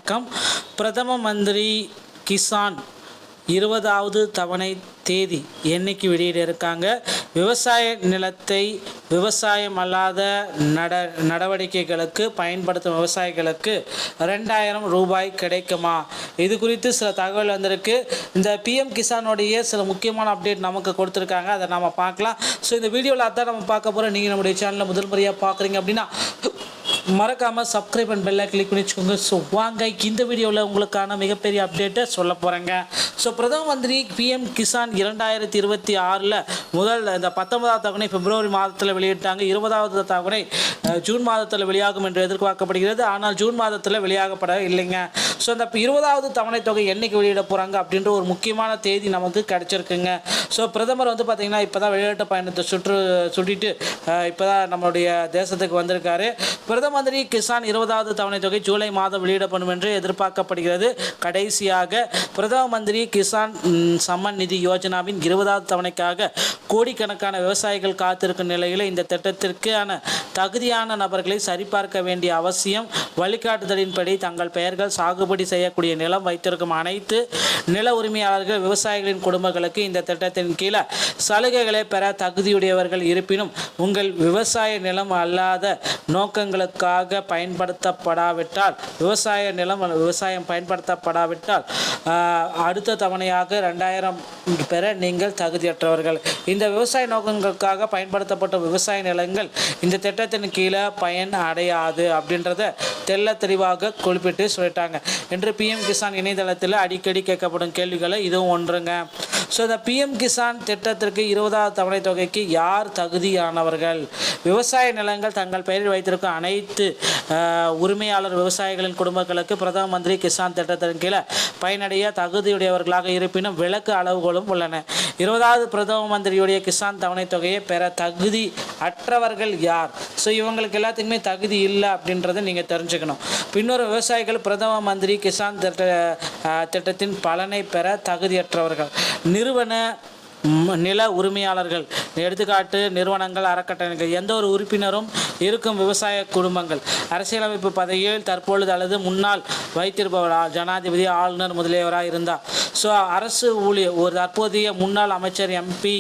வணக்கம். பிரதம மந்திரி கிசான் 20வது தவணை தேதி என்னைக்கு வெளியிட இருக்காங்க? விவசாய நிலத்தை விவசாயம் அல்லாத நடவடிக்கைகளுக்கு பயன்படுத்தும் விவசாயிகளுக்கு 2000 ரூபாய் கிடைக்குமா? இது குறித்து சில தகவல் வந்திருக்கு. இந்த பிஎம் கிசானுடைய சில முக்கியமான அப்டேட் நமக்கு கொடுத்துருக்காங்க, அதை நம்ம பார்க்கலாம். ஸோ இந்த வீடியோவில் அதான் நம்ம பார்க்க போகிறோம். நீங்கள் நம்முடைய சேனலில் முதல் முறையாக பார்க்குறீங்க அப்படின்னா மறக்காமல் சப்ஸ்கிரைப் அண்ட் பெல்லை கிளிக் பண்ணி வச்சுக்கோங்க. ஸோ வாங்க இந்த வீடியோவில் உங்களுக்கான மிகப்பெரிய அப்டேட்டை சொல்ல போகிறேங்க. ஸோ பிரதம மந்திரி பிஎம் கிசான் 2026 முதல் இந்த 19வது தவணை பிப்ரவரி மாதத்தில் வெளியிட்டாங்க. 20வது தவணை ஜூன் மாதத்தில் வெளியாகும் என்று எதிர்பார்க்கப்படுகிறது. ஆனால் ஜூன் மாதத்தில் வெளியாகப்பட இல்லைங்க. ஸோ அந்த 20வது தவணை தொகை என்றைக்கு வெளியிட போகிறாங்க அப்படின்ற ஒரு முக்கியமான தேதி நமக்கு கிடச்சிருக்குங்க. ஸோ பிரதமர் பார்த்திங்கன்னா இப்போ தான் வெளிநாட்டு பயணத்தை சுட்டிட்டு இப்போ தான் நம்மளுடைய தேசத்துக்கு வந்திருக்காரு. பிரதம மந்திரி கிசான் 20வது தவணை தொகை ஜூலை மாதம் வெளியிடப்படும் என்று எதிர்பார்க்கப்படுகிறது. கடைசியாக பிரதம மந்திரி கிசான் சம்மன் நிதி யோஜனாவின் 20வது தவணைக்காக கோடிக்கணக்கான விவசாயிகள் காத்திருக்கும் நிலையில் இந்த திட்டத்திற்கான தகுதியான நபர்களை சரிபார்க்க வேண்டிய அவசியம். வழிகாட்டுதலின்படி தங்கள் பெயர்கள் சாகுபடி செய்யக்கூடிய நிலம் வைத்திருக்கும் அனைத்து நில உரிமையாளர்கள் விவசாயிகளின் குடும்பங்களுக்கு இந்த திட்டத்தின் கீழே சலுகைகளை பெற தகுதியுடையவர்கள் இருப்பினும் உங்கள் விவசாய நிலம் அல்லாத நோக்கங்களுக்காக பயன்படுத்தப்படாவிட்டால் விவசாயம் பயன்படுத்தப்படாவிட்டால் அடுத்த தவணையாக 2000 பெற நீங்கள் தகுதியற்றவர்கள். இந்த விவசாய நோக்கங்களுக்காக பயன்படுத்தப்பட்ட விவசாய நிலங்கள் இந்த திட்டத்தின் கீழே பயன் அடையாது அப்படின்றத தெல்ல தெளிவாக குறிப்பிட்டு சொல்லிட்டாங்க என்று பிஎம் கிசான் இணையதளத்தில் அடிக்கடி கேட்கப்படும் கேள்விகளை இதுவும் ஒன்றுங்க. ஸோ இந்த பிஎம் கிசான் திட்டத்திற்கு 20வது தவணை தொகைக்கு யார் தகுதியானவர்கள்? விவசாய நிலங்கள் தங்கள் பெயரில் வைத்திருக்கும் அனைத்து உரிமையாளர் விவசாயிகளின் குடும்பங்களுக்கு பிரதம மந்திரி கிசான் திட்டத்தின் கீழே பயனடைய தகுதியுடையவர்களாக இருப்பினும் விலக்கு அளவுகளும் உள்ளன. 20வது பிரதம மந்திரியுடைய கிசான் தவணை தொகையை பெற தகுதி அற்றவர்கள் யார்? ஸோ இவங்களுக்கு எல்லாத்துக்குமே தகுதி இல்லை அப்படின்றத நீங்கள் தெரிஞ்சுக்கணும். பின்னொரு விவசாயிகள் பிரதம மந்திரி கிசான் திட்டத்தின் பலனை பெற தகுதியற்றவர்கள். நிறுவன நில உரிமையாளர்கள், எடுத்துக்காட்டு நிறுவனங்கள், அறக்கட்டளைகள், எந்த ஒரு உறுப்பினரும் இருக்கும் விவசாய குடும்பங்கள், அரசியலமைப்பு பதவியில் தற்பொழுது அல்லது முன்னாள் வைத்திருப்பவர், ஜனாதிபதி, ஆளுநர் முதலியவராக இருந்தார். ஸோ அரசு ஊழியர், ஒரு தற்போதைய முன்னாள் அமைச்சர், எம்பி,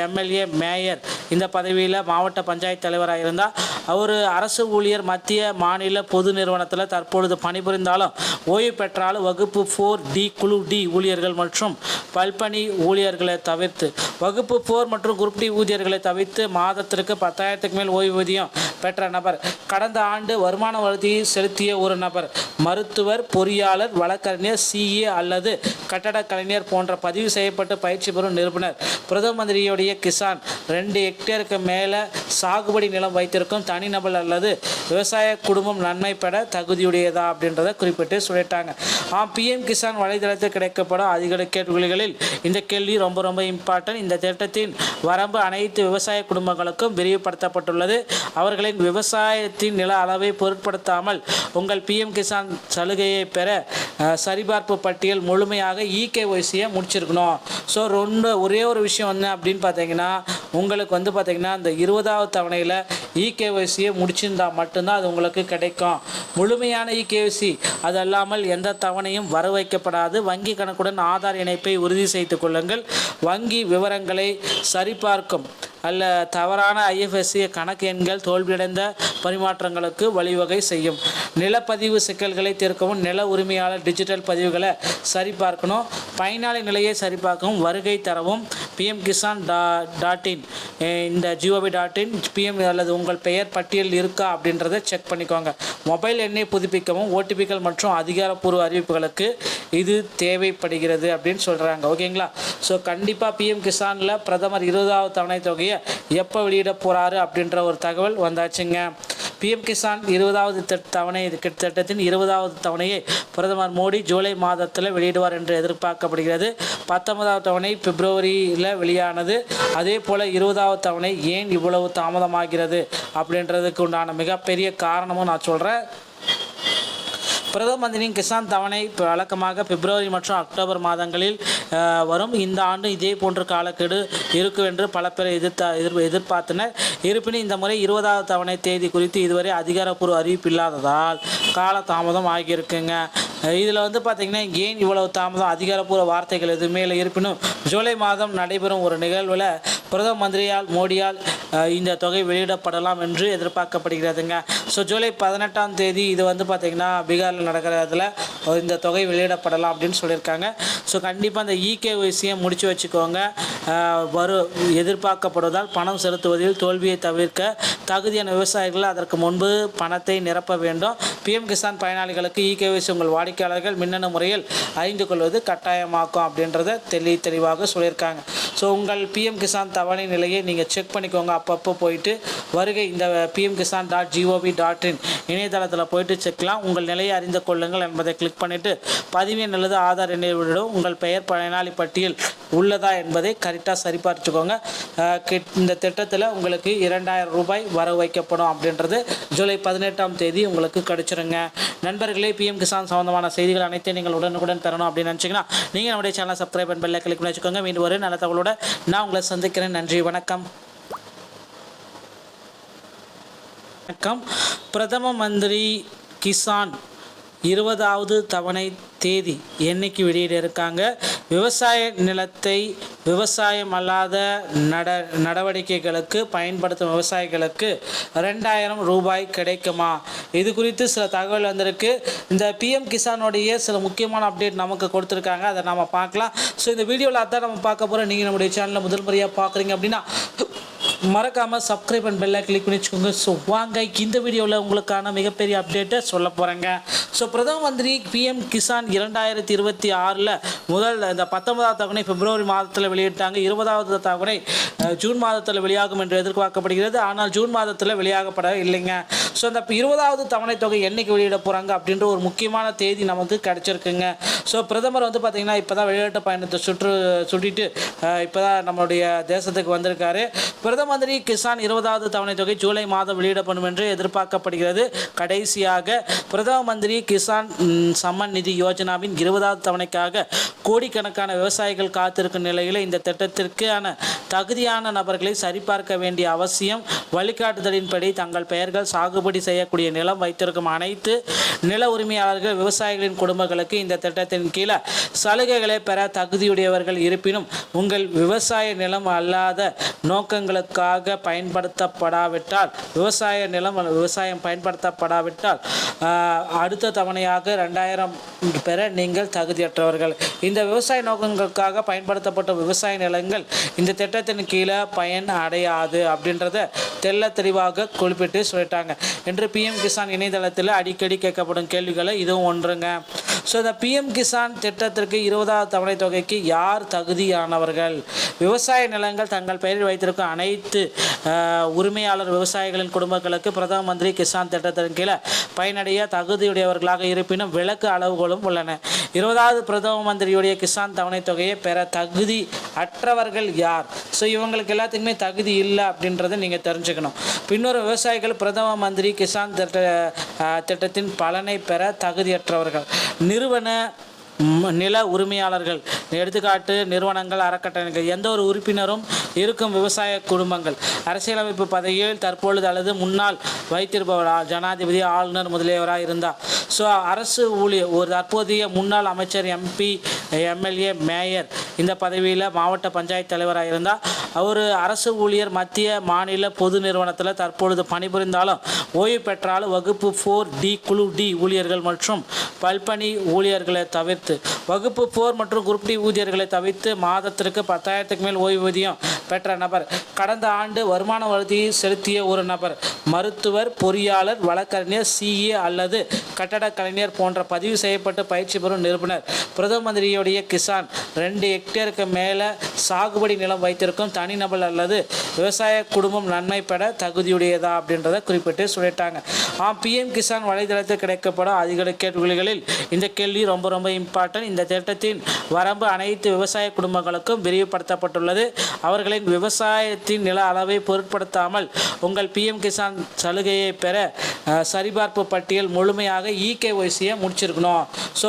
எம்எல்ஏ, மேயர், இந்த பதவியில் மாவட்ட பஞ்சாயத்து தலைவராக இருந்தால் அவர் அரசு ஊழியர். மத்திய மாநில பொது நிறுவனத்தில் தற்பொழுது பணிபுரிந்தாலும் ஓய்வு பெற்றாலும் வகுப்பு 4D குழு D ஊழியர்கள் மற்றும் பல்பணி ஊழியர்களை தவிர்த்து வகுப்பு 4 மற்றும் குரூப் D ஊழியர்களை தவிர்த்து மாதத்திற்கு 10,000க்கு மேல் ஓய்வூதியம் பெற்ற நபர், கடந்த ஆண்டு வருமான வரி செலுத்திய ஒரு நபர், மருத்துவர், பொறியாளர், வழக்கறிஞர், CA அல்லது கட்டடக் கலைஞர் போன்ற பதிவு செய்யப்பட்டு பயிற்சி பெறும் நிறுவனர். பிரதம மந்திரியுடைய கிசான் 2 ஹெக்டேருக்கு மேலே சாகுபடி நிலம் வைத்திருக்கும் தனிநபர் அல்லது விவசாய குடும்பம் நன்மை பெற தகுதியுடையதா அப்படின்றத குறிப்பிட்டு சொல்லிட்டாங்க. பிஎம் கிசான் வலைதளத்தில் கிடைக்கப்படும் அதிக கேள்விகளில் இந்த கேள்வி ரொம்ப இம்பார்ட்டன்ட். இந்த திட்டத்தின் வரம்பு அனைத்து விவசாய குடும்பங்களுக்கும் விரிவுபடுத்தப்பட்டுள்ளது. அவர்களின் விவசாயத்தின் நில அளவை பொருட்படுத்தாமல் உங்கள் பிஎம் கிசான் சலுகையை பெற சரிபார்ப்பு பட்டியல் முழுமையாக EKYCயை முடிச்சிருக்கணும். ஸோ ஒரே ஒரு விஷயம் அப்படின்னு பார்த்தீங்கன்னா உங்களுக்கு பார்த்தீங்கன்னா இந்த 20வது தவணையில் EKYCயை முடிச்சிருந்தால் மட்டும்தான் அது உங்களுக்கு கிடைக்கும். முழுமையான EKYC அது அல்லாமல் எந்த தவணையும் வர வைக்கப்படாது. வங்கி கணக்குடன் ஆதார் இணைப்பை உறுதி செய்து கொள்ளுங்கள். வங்கி விவரங்களை சரிபார்க்கும் அல்ல தவறான IFSC கணக்கு எண்கள் தோல்வியடைந்த பரிமாற்றங்களுக்கு வழிவகை செய்யும். நிலப்பதிவு சிக்கல்களை தீர்க்கவும் நில உரிமையாளர் டிஜிட்டல் பதிவுகளை சரிபார்க்கணும். பயனாளி நிலையை சரிபார்க்கவும் வருகை தரவும் pmkisan.in இந்த gov.in PM அல்லது உங்கள் பெயர் பட்டியல் இருக்கா அப்படின்றத செக் பண்ணிக்கோங்க. மொபைல் எண்ணை புதுப்பிக்கவும் OTPகள் மற்றும் அதிகாரப்பூர்வ அறிவிப்புகளுக்கு இது தேவைப்படுகிறது அப்படின்னு சொல்கிறாங்க. ஓகேங்களா? ஸோ கண்டிப்பாக பிஎம் கிசானில் பிரதமர் 20வது தவணை தொகையை எப்போ வெளியிட போகிறாரு அப்படின்ற ஒரு தகவல் வந்தாச்சுங்க. பிஎம் கிசான் 20வது தவணை திட்டத்தின் 20வது தவணையை பிரதமர் மோடி ஜூலை மாதத்தில் வெளியிடுவார் என்று எதிர்பார்க்கப்படுகிறது. 19வது தவணை பிப்ரவரியில் வெளியானது. அதே போல் 20வது தவணை ஏன் இவ்வளவு தாமதமாகிறது அப்படின்றதுக்கு உண்டான மிகப்பெரிய காரணமும் நான் சொல்கிறேன். பிரதம மந்திரியின் கிசான் தவணை வழக்கமாக பிப்ரவரி மற்றும் அக்டோபர் மாதங்களில் வரும். இந்த ஆண்டு இதே போன்ற காலக்கெடு இருக்கும் என்று பல பேர் எதிர்பார்த்தனர். இருப்பினும் இந்த முறை 20வது தவணை தேதி குறித்து இதுவரை அதிகாரப்பூர்வ அறிவிப்பு இல்லாததால் கால தாமதம் ஆகியிருக்குங்க. இதில் பார்த்திங்கன்னா ஏன் இவ்வளவு தாமதம், அதிகாரப்பூர்வ வார்த்தைகள் எதுவுமே இல்லை. இருப்பினும் ஜூலை மாதம் நடைபெறும் ஒரு நிகழ்வில் பிரதம மந்திரியால் மோடியால் இந்த தொகை வெளியிடப்படலாம் என்று எதிர்பார்க்கப்படுகிறதுங்க. ஸோ ஜூலை 18ஆம் தேதி இது பார்த்திங்கன்னா பீகாரில் நடக்கிறதுல இந்த தொகை வெளியிடப்படலாம் அப்படின்னு சொல்லியிருக்காங்க. ஸோ கண்டிப்பாக அந்த இகேஒய்சியை முடித்து வச்சுக்கோங்க. எதிர்பார்க்கப்படுவதால் பணம் செலுத்துவதில் தோல்வியை தவிர்க்க தகுதியான விவசாயிகள் அதற்கு முன்பு பணத்தை நிரப்ப வேண்டும். பிஎம் கிசான் பயனாளிகளுக்கு இகேஒய்சி உங்கள் வாடிக்கையாளர்கள் மின்னணு முறையில் அறிந்து கொள்வது கட்டாயமாக்கும் அப்படின்றத தெளிவாக சொல்லியிருக்காங்க. ஸோ உங்கள் பிஎம் கிசான் தவணை நிலையை நீங்கள் செக் பண்ணிக்கோங்க. அப்பப்போ போயிட்டு வருகை இந்த pmkisan.gov.in இணையதளத்தில் போயிட்டு செக்லாம். உங்கள் நிலையை அறிந்து கொள்ளுங்கள் என்பதை கிளிக் பண்ணிவிட்டு பதிவெண் அல்லது ஆதார் எண்ணை விடும் உங்கள் பெயர் பயனாளி பட்டியல் உள்ளதா என்பதை கரெக்டாக சரிபார்த்துக்கோங்க. இந்த திட்டத்தில் உங்களுக்கு 2000 ரூபாய் வரவு வைக்கப்படும் அப்படின்றது ஜூலை 18ஆம் தேதி உங்களுக்கு கிடைச்சிருங்க. நண்பர்களே, பிஎம் கிசான் சம்பந்தமான செய்திகள் அனைத்தையும் நீங்கள் உடனுக்குடன் பெறணும் அப்படின்னு நினச்சிங்கன்னா நீங்கள் நம்முடைய சேனலை சப்ஸ்கிரைப் பண்ணி பெல்லை கிளிக் பண்ணி வச்சுக்கோங்க. மீண்டும் ஒரு நல்ல தகவலோட நான் உங்களை சந்திக்கிறேன். நன்றி, வணக்கம். பிரதம மந்திரி கிசான் 20வது தவணை தேதி என்னைக்கு வெளியிட இருக்காங்க? விவசாய நிலத்தை விவசாயம் அல்லாத நடவடிக்கைகளுக்கு பயன்படுத்தும் விவசாயிகளுக்கு 2000 ரூபாய் கிடைக்குமா? இது குறித்து சில தகவல் வந்திருக்கு. இந்த பிஎம் கிசானுடைய சில முக்கியமான அப்டேட் நமக்கு கொடுத்துருக்காங்க, அதை நம்ம பார்க்கலாம். ஸோ இந்த வீடியோவில் அதான் நம்ம பார்க்க போகிறோம். நீங்கள் நம்முடைய சேனலில் முதல் முறையாக பார்க்குறீங்க அப்படின்னா மறக்காமல் சப்ஸ்கிரைப் அண்ட் பெல்லை கிளிக் பண்ணி வச்சுக்கோங்க. ஸோ வாங்க இந்த வீடியோவில் உங்களுக்கான மிகப்பெரிய அப்டேட்டை சொல்ல போகிறேங்க. ஸோ பிரதம மந்திரி பிஎம் கிசான் 2026 முதல் இந்த 19வது தவணை பிப்ரவரி மாதத்தில் வெளியிட்டாங்க. 20வது தவணை ஜூன் மாதத்தில் வெளியாகும் என்று எதிர்பார்க்கப்படுகிறது. ஆனால் ஜூன் மாதத்தில் வெளியாகப்பட இல்லைங்க. ஸோ அந்த 20வது தவணை தொகை என்றைக்கு வெளியிட போகிறாங்க அப்படின்ற ஒரு முக்கியமான தேதி நமக்கு கிடச்சிருக்குங்க. ஸோ பிரதமர் பார்த்திங்கன்னா இப்போ தான் வெளிநாட்டு பயணத்தை சுட்டிட்டு இப்போ தான் நம்மளுடைய தேசத்துக்கு வந்திருக்காரு. பிரதம மந்திரி கிசான் 20வது தவணை தொகை ஜூலை மாதம் வெளியிடப்படும் என்று எதிர்பார்க்கப்படுகிறது. கடைசியாக பிரதம மந்திரி கிசான் சம்மன் நிதி யோஜனாவின் 20வது தவணைக்காக கோடிக்கணக்கான விவசாயிகள் காத்திருக்கும் நிலையில் இந்த திட்டத்திற்கான தகுதியான நபர்களை சரிபார்க்க வேண்டிய அவசியம். வழிகாட்டுதலின்படி தங்கள் பெயர்கள் சாகுபடி செய்யக்கூடிய நிலம் வைத்திருக்கும் அனைத்து நில உரிமையாளர்கள் விவசாயிகளின் குடும்பங்களுக்கு இந்த திட்டத்தின் கீழே சலுகைகளை பெற தகுதியுடையவர்கள். இருப்பினும் உங்கள் விவசாய நிலம் அல்லாத நோக்கங்களுக்காக பயன்படுத்தப்படாவிட்டால் விவசாயம் பயன்படுத்தப்படாவிட்டால் அடுத்த தவணையாக 2000 பெற நீங்கள் தகுதியற்றவர்கள். இந்த விவசாய நோக்கங்களுக்காக பயன்படுத்தப்பட்ட விவசாய நிலங்கள் இந்த திட்டத்தின் கீழே பயன் அடையாது அப்படின்றத தெளிவாக குறிப்பிட்டு சொல்லிட்டாங்க என்று பிஎம் கிசான் இணையதளத்தில் அடிக்கடி கேட்கப்படும் கேள்விகளை இதுவும் ஒன்றுங்க. ஸோ இந்த பிஎம் கிசான் திட்டத்திற்கு 20வது தவணை தொகைக்கு யார் தகுதியானவர்கள்? விவசாய நிலங்கள் தங்கள் பெயரில் வைத்திருக்கும் அனைத்து உரிமையாளர் விவசாயிகளின் குடும்பங்களுக்கு பிரதம மந்திரி கிசான் திட்டத்தின் கீழே பயனடைய தகுதியுடையவர்களாக. இருப்பினும் விலக்கு அளவுகளும் உள்ளன. 20வது பிரதம மந்திரியுடைய கிசான் தவணை தொகையை பெற தகுதி அற்றவர்கள் யார்? ஸோ இவங்களுக்கு எல்லாத்துக்குமே தகுதி இல்லை அப்படின்றத நீங்கள் தெரிஞ்சுக்கணும். பின்னொரு விவசாயிகள் பிரதம மந்திரி கிசான் திட்டத்தின் பலனை பெற தகுதியற்றவர்கள். நிறுவன நில உரிமையாளர்கள், எடுத்துக்காட்டு நிறுவனங்கள், அறக்கட்டளைகள், எந்த ஒரு உறுப்பினரும் இருக்கும் விவசாய குடும்பங்கள், அரசியலமைப்பு பதவியில் தற்பொழுது அல்லது முன்னாள் வைத்திருப்பவர், ஜனாதிபதி, ஆளுநர் முதலியவராக இருந்தார். ஸோ அரசு ஊழியர், ஒரு தற்போதைய முன்னாள் அமைச்சர், எம்பி, எம்எல்ஏ, மேயர் இந்த பதவியில் மாவட்ட பஞ்சாயத்து தலைவராக இருந்தால் அவர் அரசு ஊழியர். மத்திய மாநில பொது நிறுவனத்தில் தற்பொழுது பணிபுரிந்தாலும் ஓய்வு பெற்றாலும் வகுப்பு 4D குழு D ஊழியர்கள் மற்றும் பல்பணி ஊழியர்களை தவிர்த்து வகுப்பு 4 மற்றும் குரூப் D ஊழியர்களை தவிர்த்து மாதத்திற்கு 10,000க்கு மேல் ஓய்வூதியம் பெற்ற நபர், கடந்த ஆண்டு வருமான வரி செலுத்திய ஒரு நபர், மருத்துவர், பொறியாளர், வழக்கறிஞர், CA அல்லது கட்டடக் கலைஞர் போன்ற பதிவு செய்யப்பட்டு பயிற்சி பெறும் நிறுவனர். பிரதம மந்திரியுடைய கிசான் 2 ஹெக்டேருக்கு மேலே சாகுபடி நிலம் வைத்திருக்கும் தனிநபர் அல்லது விவசாய குடும்பம் நன்மை பெற தகுதியுடையதா அப்படின்றத குறிப்பிட்டு சொல்லிட்டாங்க. பிஎம் கிசான் வலைதளத்தில் கிடைக்கப்படும் அதிக கேள்விகளில் இந்த கேள்வி ரொம்ப இம்பார்ட்டன்ட். இந்த திட்டத்தின் வரம்பு அனைத்து விவசாய குடும்பங்களுக்கும் விரிவுபடுத்தப்பட்டுள்ளது. அவர்களின் விவசாயத்தின் நில அளவை பொருட்படுத்தாமல் உங்கள் பிஎம் கிசான் சலுகையை பெற சரிபார்ப்பு பட்டியல் முழுமையாக இகேஒய்சியை முடிச்சிருக்கணும். ஸோ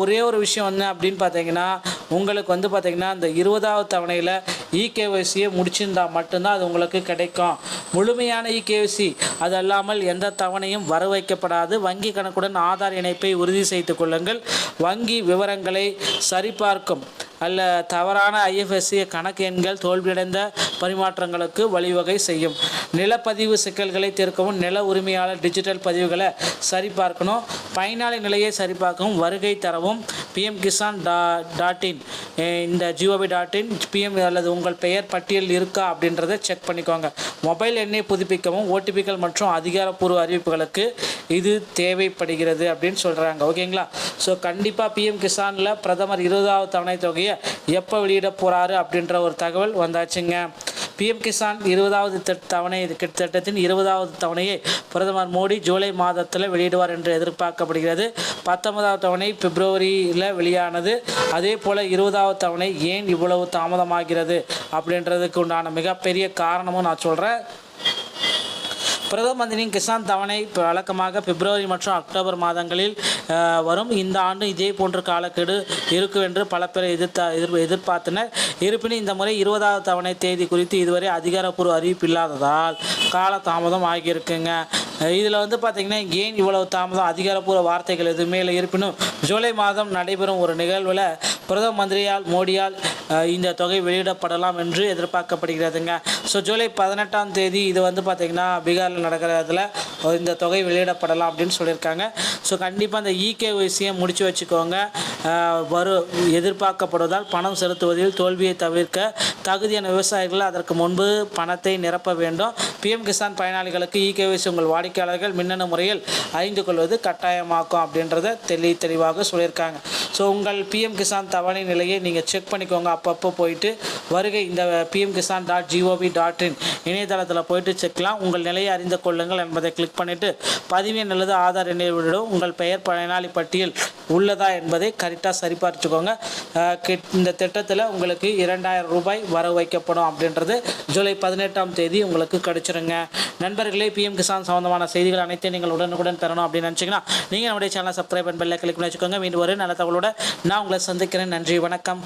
ஒரே ஒரு விஷயம் என்ன அப்படின்னு பார்த்தீங்கன்னா, உங்களுக்கு பார்த்தீங்கன்னா இந்த 20வது தவணையில் இகேஒய்சியை முடிச்சிருந்தால் மட்டும்தான் அது உங்களுக்கு கிடைக்கும். முழுமையான இகேஒய்சி அது அல்லாமல் எந்த தவணையும் வர வைக்கப்படாது. வங்கி கணக்குடன் ஆதார் இணைப்பை உறுதி செய்து கொள்ளுங்கள். வங்கி விவரங்களை சரிபார்க்கும் அல்ல தவறான ஐஎஃப்எஸ்சி கணக்கு எண்கள் தோல்வியடைந்த பரிமாற்றங்களுக்கு வழிவகை செய்யும். நிலப்பதிவு சிக்கல்களை தீர்க்கவும் நில உரிமையாளர் டிஜிட்டல் பதிவுகளை சரிபார்க்கணும். பயனாளி நிலையை சரிபார்க்கவும் வருகை தரவும் pmkisan.in இந்த gov.in பிஎம் அல்லது உங்கள் பெயர் பட்டியல் இருக்கா அப்படின்றத செக் பண்ணிக்கோங்க. மொபைல் எண்ணை புதுப்பிக்கவும் ஓடிபிக்கள் மற்றும் அதிகாரப்பூர்வ அறிவிப்புகளுக்கு இது தேவைப்படுகிறது அப்படின்னு சொல்கிறாங்க. ஓகேங்களா? ஸோ கண்டிப்பாக பிஎம் கிசானில் பிரதமர் 20வது தவணை தொகையை எப்போ வெளியிட போகிறாரு அப்படின்ற ஒரு தகவல் வந்தாச்சுங்க. பிஎம் கிசான் 20வது தவணை திட்டத்தின் 20வது தவணையை பிரதமர் மோடி ஜூலை மாதத்தில் வெளியிடுவார் என்று எதிர்பார்க்கப்படுகிறது. 19வது தவணை பிப்ரவரியில் வெளியானது. அதே போல் 20வது தவணை ஏன் இவ்வளவு தாமதமாகிறது அப்படின்றதுக்கு உண்டான மிகப்பெரிய காரணமும் நான் சொல்கிறேன். பிரதம மந்திரியின் கிசான் தவணை வழக்கமாக பிப்ரவரி மற்றும் அக்டோபர் மாதங்களில் வரும். இந்த ஆண்டு இதே போன்ற காலக்கெடு இருக்கும் என்று பல பேர் எதிர்பார்த்தனர். இருப்பினும் இந்த முறை 20வது தவணை தேதி குறித்து இதுவரை அதிகாரப்பூர்வ அறிவிப்பு இல்லாததால் கால தாமதம் ஆகியிருக்குங்க. இதில் பார்த்திங்கன்னா ஏன் இவ்வளவு தாமதம், அதிகாரப்பூர்வ வார்த்தைகள் எதுவுமே இல்லை. இருப்பினும் ஜூலை மாதம் நடைபெறும் ஒரு நிகழ்வில் பிரதம மந்திரியால் மோடியால் இந்த தொகை வெளியிடப்படலாம் என்று எதிர்பார்க்கப்படுகிறதுங்க. ஸோ ஜூலை 18ஆம் தேதி இது பார்த்திங்கன்னா பீகாரில் நடக்கிறதுல இந்த தொகை வெளியிடப்படலாம் அப்படின்னு சொல்லியிருக்காங்க. ஸோ கண்டிப்பாக இந்த இகேஒய்சியை முடித்து வச்சுக்கோங்க. எதிர்பார்க்கப்படுவதால் பணம் செலுத்துவதில் தோல்வியை தவிர்க்க தகுதியான விவசாயிகள் அதற்கு முன்பு பணத்தை நிரப்ப வேண்டும். பிஎம் கிசான் பயனாளிகளுக்கு இகேஒய்சி உங்கள் வாடிக்கையாளர்கள் மின்னணு முறையில் அறிந்து கொள்வது கட்டாயமாக்கும் அப்படின்றத தெளிவாக சொல்லியிருக்காங்க. ஸோ உங்கள் பிஎம் கிசான் தவணை நிலையை நீங்கள் செக் பண்ணிக்கோங்க. அப்பப்போ போயிட்டு வருகை இந்த pmkisan.gov.in இணையதளத்தில் போயிட்டு செக்லாம். உங்கள் நிலையை அறிந்து கொள்ளுங்கள் என்பதை கிளிக் பண்ணிவிட்டு பதிவெண் அல்லது ஆதார் எண்ணை விடும் உங்கள் பெயர் பயனாளி பட்டியல் உள்ளதா என்பதை கரெக்டாக சரிபார்த்துக்கோங்க. இந்த திட்டத்தில் உங்களுக்கு 2000 ரூபாய் வர வைக்கப்படும் அப்படின்றது ஜூலை 18ஆம் தேதி உங்களுக்கு கிடைச்சிருங்க. நண்பர்களே, பிஎம் கிசான் சம்பந்தமான செய்திகள் அனைத்தையும் நீங்கள் உடனுக்குடன் பெறணும் அப்படின்னு நினச்சிங்கன்னா நீங்கள் நம்முடைய சேனலை சப்ஸ்கிரைப் பண்ணி பெல்லை கிளிக் பண்ணி வச்சுக்கோங்க. மீண்டும் ஒரு நல்ல தகவலோட நான் உங்களை சந்திக்கிறேன். நன்றி, வணக்கம்.